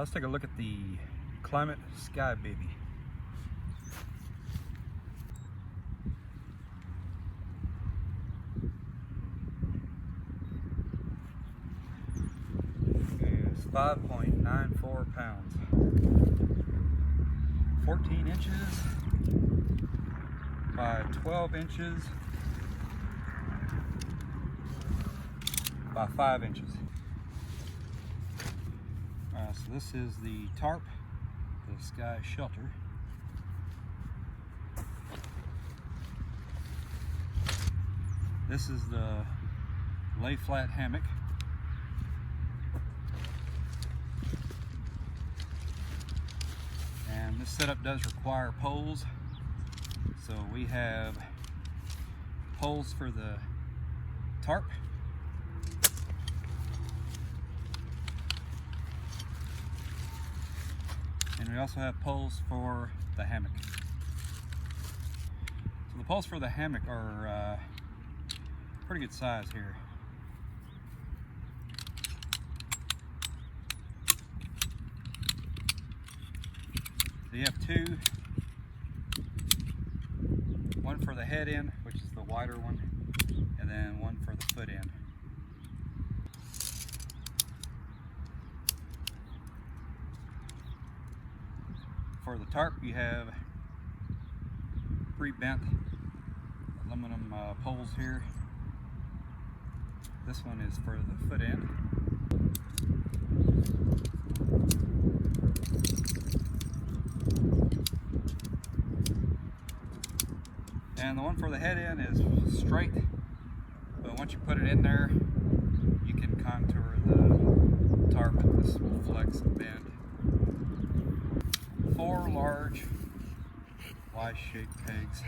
Let's take a look at the Klymit Sky Bivy. It's 5.94 pounds. 14 inches by 12 inches by 5 inches. So this is the tarp, the sky shelter. This is the lay flat hammock. And this setup does require poles. So we have poles for the tarp. And we also have poles for the hammock. So the poles for the hammock are pretty good size here. So you have two. One for the head end, which is the wider one, and then one for the foot end. For the tarp, you have pre-bent aluminum poles here. This one is for the foot end. And the one for the head end is straight, but once you put it in there, you can contour the tarp and this will flex and bend. 4 large Y-shaped pegs.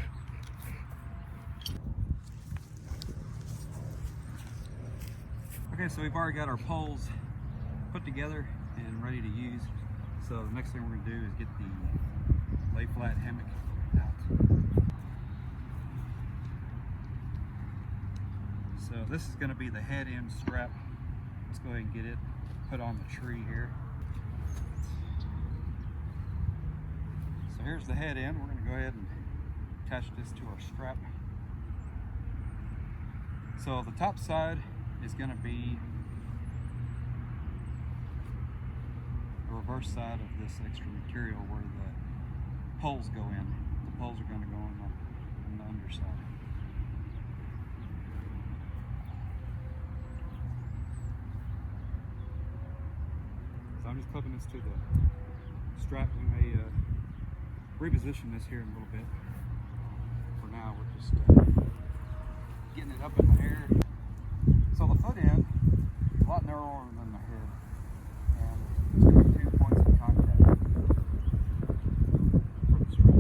Okay, so we've already got our poles put together and ready to use. So the next thing we're going to do is get the lay flat hammock out. So this is going to be the head end strap. Let's go ahead and get it put on the tree here. So here's the head end. We're going to go ahead and attach this to our strap. So the top side is going to be the reverse side of this extra material where the poles go in. The poles are going to go on the underside. So I'm just clipping this to the strap. We may reposition this here in a little bit. For now, we're just getting it up in the air. So the foot end is a lot narrower than the head, and there's going to be 2 points of contact for the strap.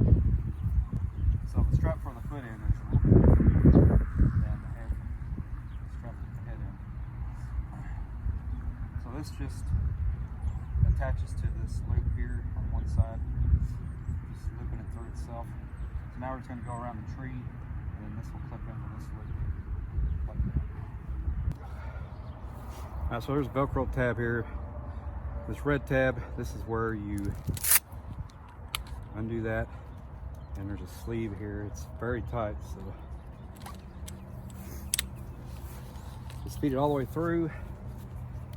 So the strap for the foot end is a little bit different than the head strap for the head end. So this just attaches to this loop here on one side, just looping it through itself. So now we're just going to go around the tree, and then this will clip into this loop like that. Alright, so there's a Velcro tab here. This red tab, this is where you undo that, and there's a sleeve here. It's very tight, so just feed it all the way through,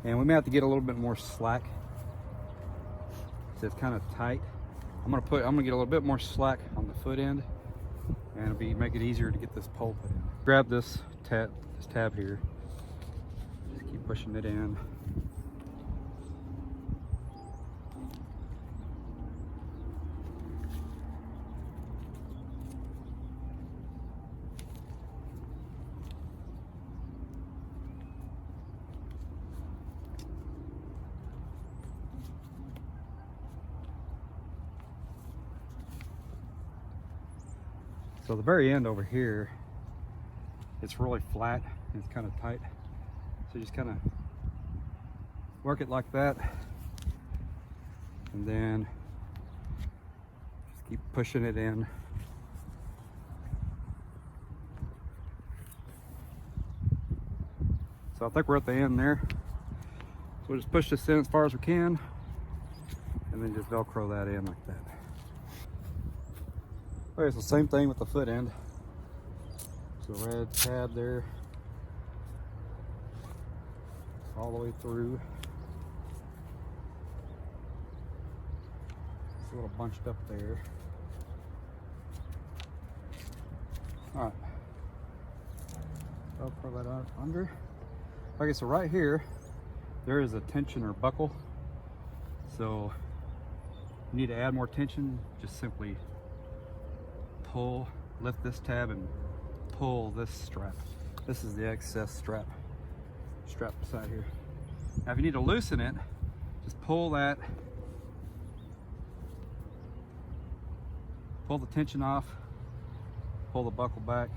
and we may have to get a little bit more slack. So it's kind of tight. I'm gonna get a little bit more slack on the foot end, and make it easier to get this pole put in. Grab this tab here. Just keep pushing it in. So the very end over here, it's really flat and it's kind of tight. So you just kind of work it like that, and then just keep pushing it in. So I think we're at the end there. So we'll just push this in as far as we can. and then just Velcro that in like that. Okay, so same thing with the foot end. So red tab there, all the way through. It's a little bunched up there. All right, Velcro that out under. Okay, so right here, there is a tension or buckle. So you need to add more tension, just simply pull, lift this tab and pull this strap. This is the excess strap beside here. Now if you need to loosen it, just pull that, pull the tension off, pull the buckle back,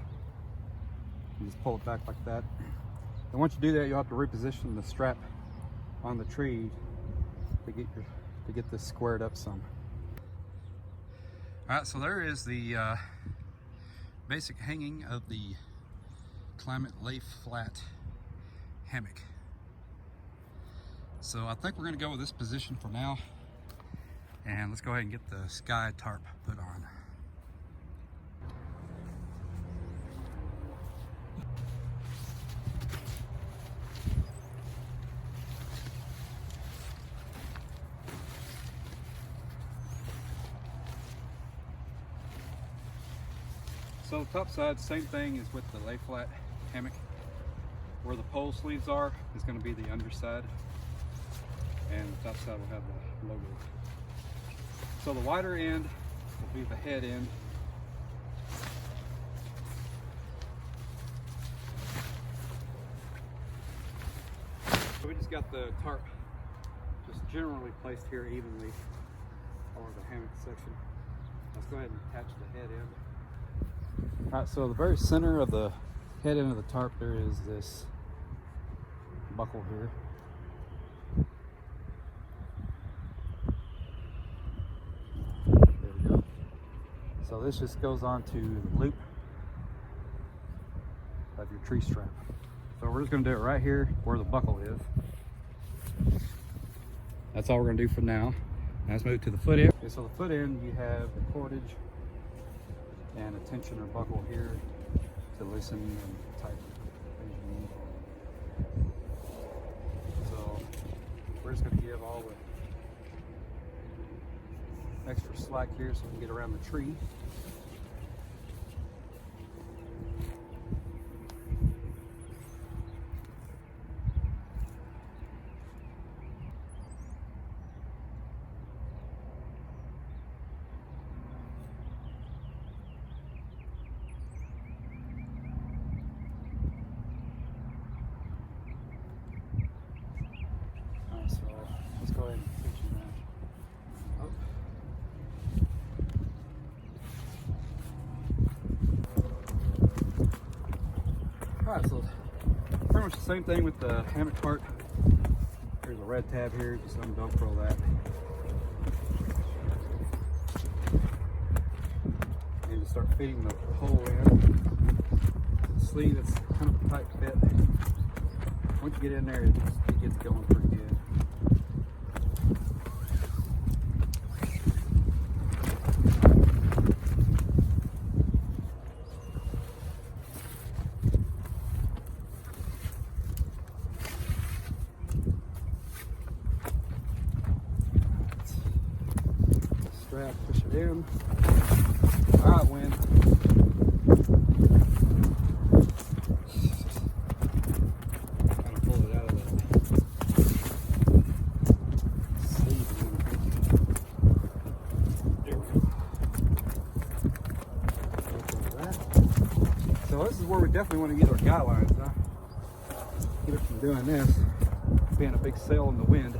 and just pull it back like that. And once you do that, you'll have to reposition the strap on the tree to get this squared up some. All right, so there is the basic hanging of the Klymit Lay Flat hammock. So I think we're going to go with this position for now, and let's go ahead and get the sky tarp put on. So the top side, same thing as with the lay flat hammock. Where the pole sleeves are is going to be the underside, and the top side will have the logo. So the wider end will be the head end. So we just got the tarp just generally placed here evenly over the hammock section. Let's go ahead and attach the head end. All right, so the very center of the head end of the tarp, there is this buckle here. There we go. So this just goes on to the loop of your tree strap. So we're just going to do it right here where the buckle is. That's all we're going to do for now. Now let's move to the foot end. Okay, so the foot end, you have the cordage and a tension or buckle here to loosen and tighten as you need. So we're just going to give all the extra slack here so we can get around the tree. Let's go ahead and tension that up. Alright, so pretty much the same thing with the hammock part. There's a red tab here, just Velcro that. And just start fitting the hole in. The sleeve, it's kind of a tight fit. Once you get in there, it gets going pretty good. Strap, push it in. Alright, wind. Kind of pull it out of that sleeve again. There we go. So this is where we definitely want to use our guy lines, huh? Keep it from doing this, being a big sail in the wind.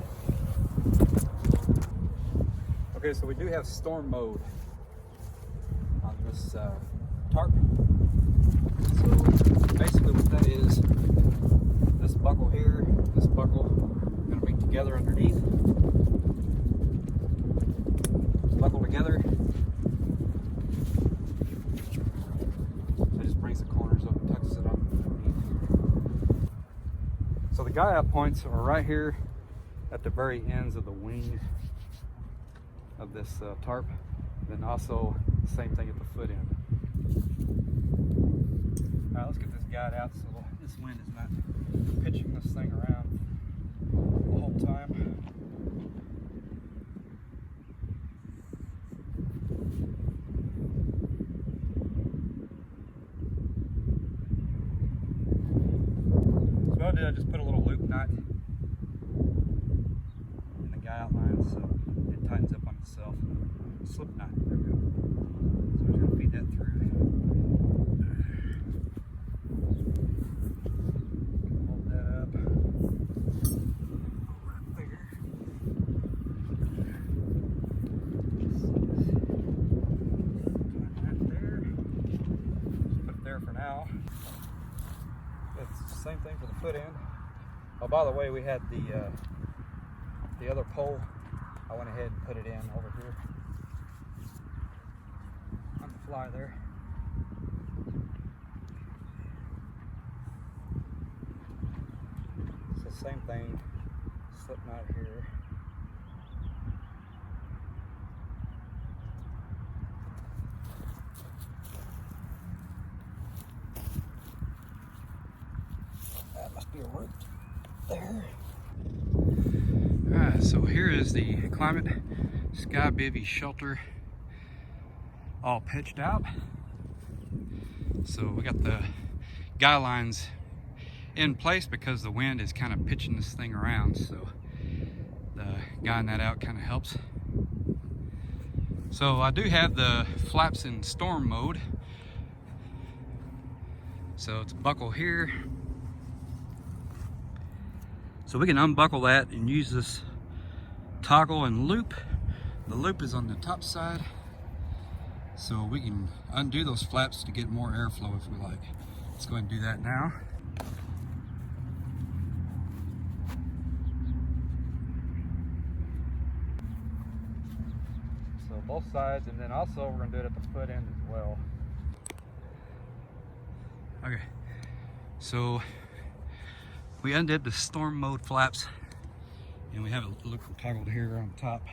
Okay, so we do have storm mode on this tarp. So basically what that is, this buckle here, this buckle are going to be together underneath. Buckle together. It just brings the corners up and tucks it up underneath. So the guy up points are right here at the very ends of the wing of this tarp. Then also the same thing at the foot end. All right, let's get this guide out so this wind is not pitching this thing around the whole time. So what I did, I just put a little loop knot in the guy outline so it tightens up on itself. Slip knot, there we go. So we're just gonna feed that through. Hold that up. Right there. Right there. Just put it there for now. It's the same thing for the foot end. Oh, by the way, we had the other pole. I went ahead and put it in over here on the fly there. So same thing, slip knot here. That must be a root there. Alright, so here is the Klymit Sky Bivy shelter all pitched out. So we got the guy lines in place because the wind is kind of pitching this thing around, so the guying that out kind of helps. So I do have the flaps in storm mode, so it's buckle here. So we can unbuckle that and use this toggle and loop. The loop is on the top side, so we can undo those flaps to get more airflow if we like. Let's go ahead and do that now. So both sides, and then also we're gonna do it at the foot end as well. Okay, so we undid the storm mode flaps, and we have it look toggled here on top,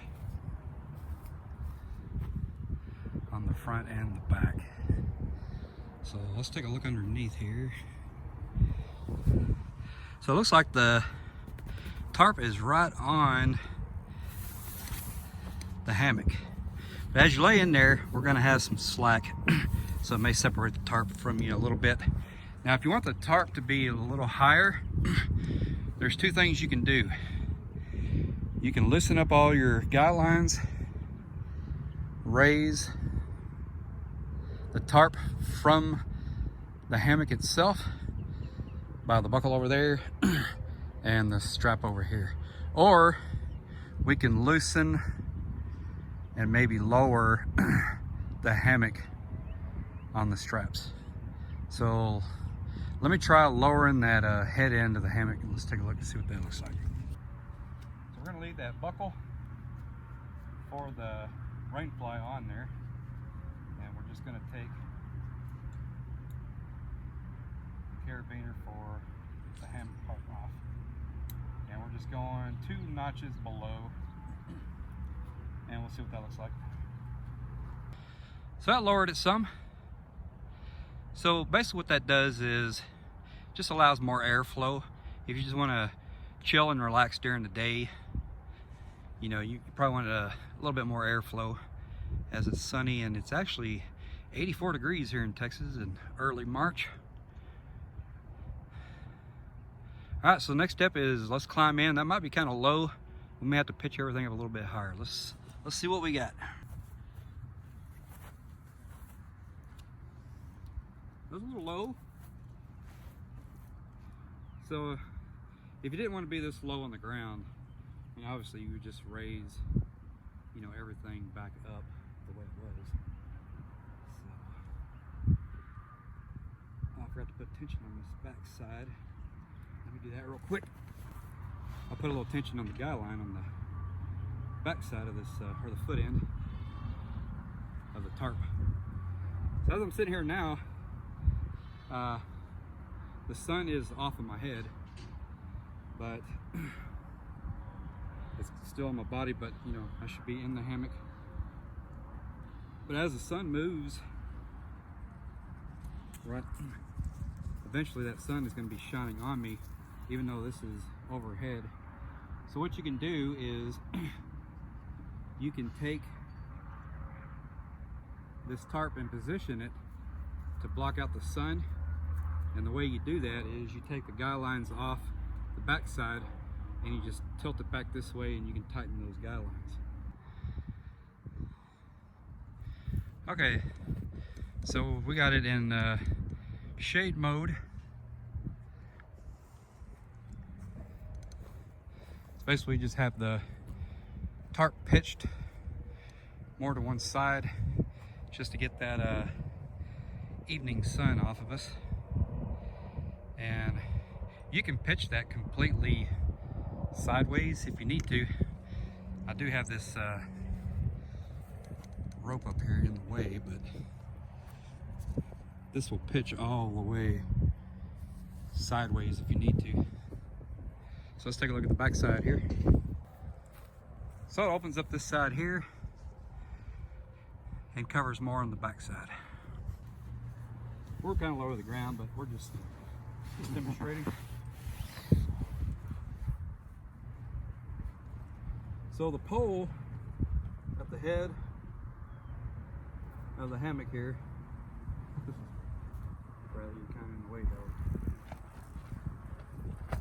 on the front and the back. So let's take a look underneath here. So it looks like the tarp is right on the hammock. But as you lay in there, we're gonna have some slack, so it may separate the tarp from you a little bit. Now, if you want the tarp to be a little higher, there's two things you can do. You can loosen up all your guy lines, raise the tarp from the hammock itself by the buckle over there and the strap over here. Or we can loosen and maybe lower the hammock on the straps. So let me try lowering that head end of the hammock, and let's take a look and see what that looks like. So we're gonna leave that buckle for the rain fly on there, and we're just gonna take the carabiner for the hammock part off. And we're just going 2 notches below, and we'll see what that looks like. So that lowered it some. So basically what that does is just allows more airflow. If you just want to chill and relax during the day, you know, you probably want a little bit more airflow as it's sunny, and it's actually 84 degrees here in Texas in early March. All right, so the next step is let's climb in. That might be kind of low. We may have to pitch everything up a little bit higher. Let's see what we got. That was a little low. So if you didn't want to be this low on the ground, I mean, obviously you would just raise, you know, everything back up the way it was. So, oh, I forgot to put tension on this back side. Let me do that real quick. I'll put a little tension on the guy line on the back side of this, or the foot end of the tarp. So as I'm sitting here now, the sun is off of my head, but it's still on my body, but you know, I should be in the hammock But as the sun moves, right, eventually that sun is going to be shining on me, even though this is overhead. So what you can do is you can take this tarp and position it to block out the sun. And the way you do that is you take the guy lines off the back side and you just tilt it back this way, and you can tighten those guy lines. Okay, so we got it in shade mode. So basically just have the tarp pitched more to one side just to get that evening sun off of us. And you can pitch that completely sideways if you need to. I do have this rope up here in the way, but this will pitch all the way sideways if you need to. So let's take a look at the back side here. So it opens up this side here and covers more on the back side. We're kind of low to the ground, but we're just demonstrating. So the pole at the head of the hammock here, Bradley, you're kind of in the way though.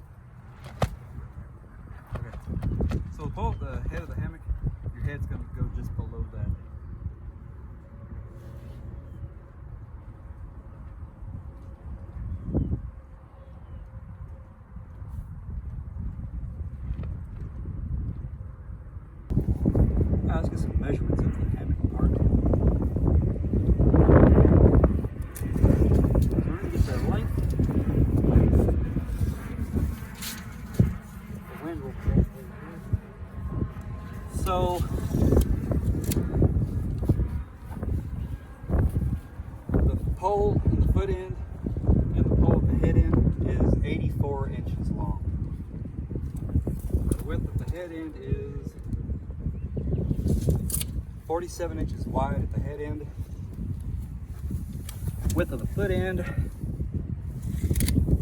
Okay, so the pole at the head of the hammock, your head's going to go just below that. Let's get some measurements of the hammock part. So we're going to get the length. The wind will create the. So the pole and the foot end and the pole at the head end is 84 inches long. The width of the head end is 47 inches wide at the head end. Width of the foot end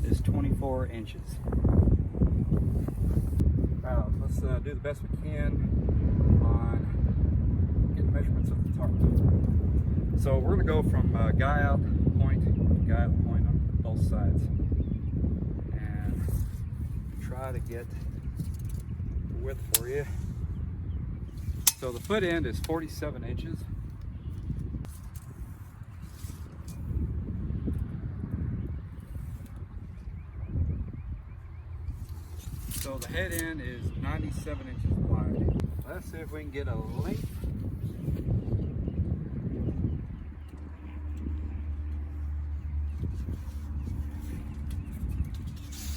is 24 inches. Now, let's do the best we can on getting measurements of the tarp. So we're going to go from guy out point to guy out point on both sides and try to get the width for you. So the foot end is 47 inches. So the head end is 97 inches wide. Let's see if we can get a length.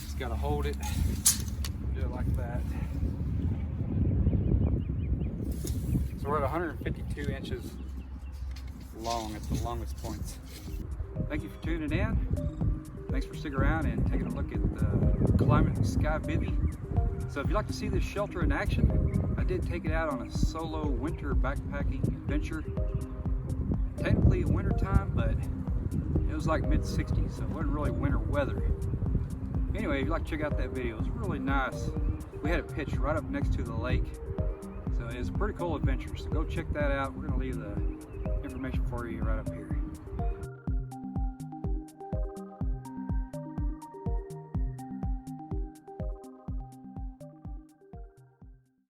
Just gotta hold it, do it like that. So we're at 152 inches long at the longest points. Thank you for tuning in. Thanks for sticking around and taking a look at the Klymit Sky Bivy. So if you'd like to see this shelter in action, I did take it out on a solo winter backpacking adventure. Technically winter time, but it was like mid-60s, so it wasn't really winter weather. Anyway, if you'd like to check out that video, it was really nice. We had it pitched right up next to the lake. So it's a pretty cool adventure, so go check that out. We're going to leave the information for you right up here.